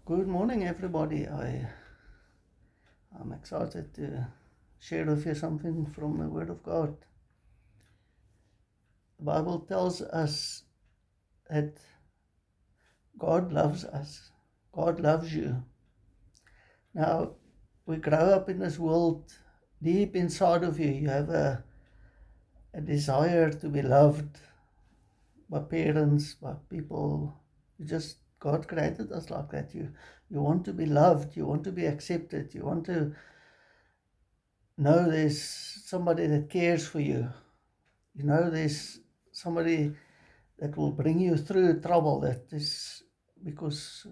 Good morning, everybody. I'm excited to share with you something from the Word of God. The Bible tells us that God loves us. God loves you. Now, we grow up in this world. Deep inside of you, you have a desire to be loved by parents, by people. God created us like that. You want to be loved. You want to be accepted. You want to know there's somebody that cares for you. You know there's somebody that will bring you through trouble. That is because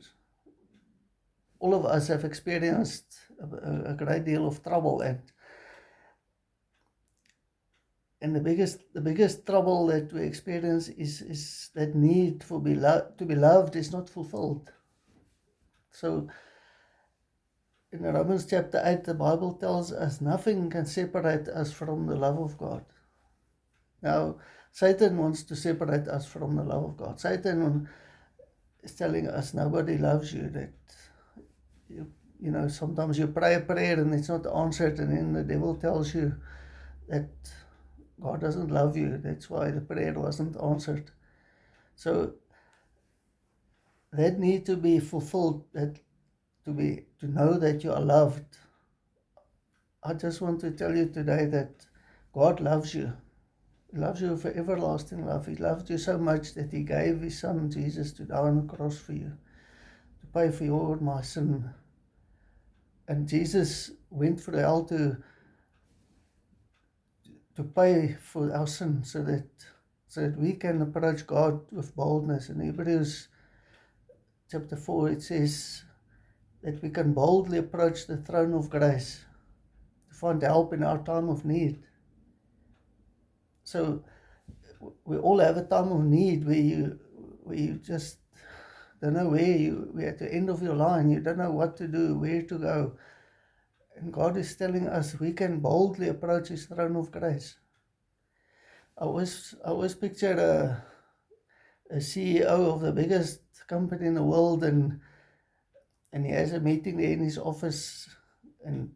all of us have experienced a great deal of trouble, and the biggest trouble that we experience is that need for to be loved is not fulfilled. So in Romans chapter 8, the Bible tells us nothing can separate us from the love of God. Now, Satan wants to separate us from the love of God. Satan is telling us nobody loves you, that sometimes you pray a prayer and it's not answered, and then the devil tells you that God doesn't love you. That's why the prayer wasn't answered. So that need to be fulfilled, that to know that you are loved. I just want to tell you today that God loves you. He loves you for everlasting love. He loved you so much that He gave His Son Jesus to die on the cross for you, to pay for your and my sin. And Jesus went through hell to pay for our sin, so that we can approach God with boldness. In Hebrews chapter 4, it says that we can boldly approach the throne of grace to find help in our time of need. So we all have a time of need where you just don't know we're at the end of your line. You don't know what to do, where to go. And God is telling us we can boldly approach His throne of grace. I always picture a CEO of the biggest company in the world, and he has a meeting there in his office, and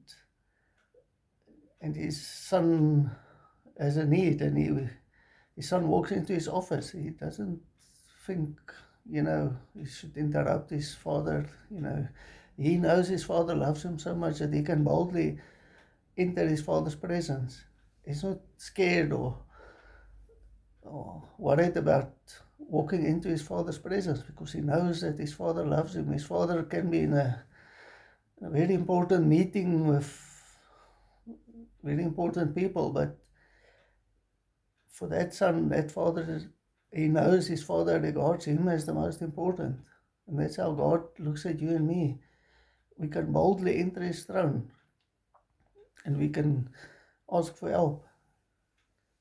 his son has a need, and his son walks into his office. He doesn't think, he should interrupt his father. He knows his father loves him so much that he can boldly enter his father's presence. He's not scared or worried about walking into his father's presence, because he knows that his father loves him. His father can be in a very important meeting with very important people, but for that son, that father, he knows his father regards him as the most important. And that's how God looks at you and me. We can boldly enter His throne, and we can ask for help.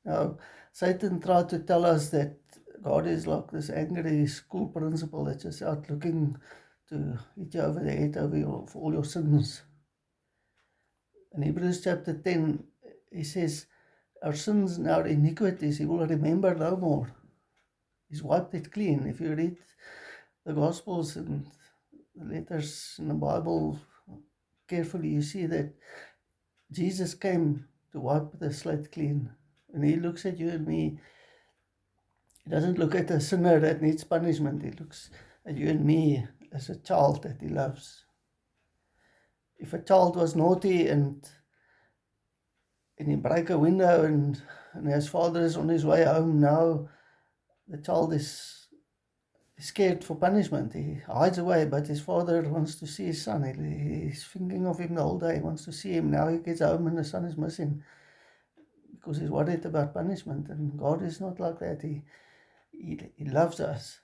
Now, Satan tried to tell us that God is like this angry school principal that's just out looking to hit you over the head for all your sins. In Hebrews chapter 10, he says, our sins and our iniquities He will remember no more. He's wiped it clean. If you read the Gospels and the letters in the Bible carefully, you see that Jesus came to wipe the slate clean. When He looks at you and me, He doesn't look at a sinner that needs punishment. He looks at you and me as a child that He loves. If a child was naughty and he break a window and his father is on his way home, now the child is scared for punishment. He hides away, but his father wants to see his son. He's thinking of him the whole day. He wants to see him. Now he gets home and the son is missing because he's worried about punishment. And God is not like that. He loves us.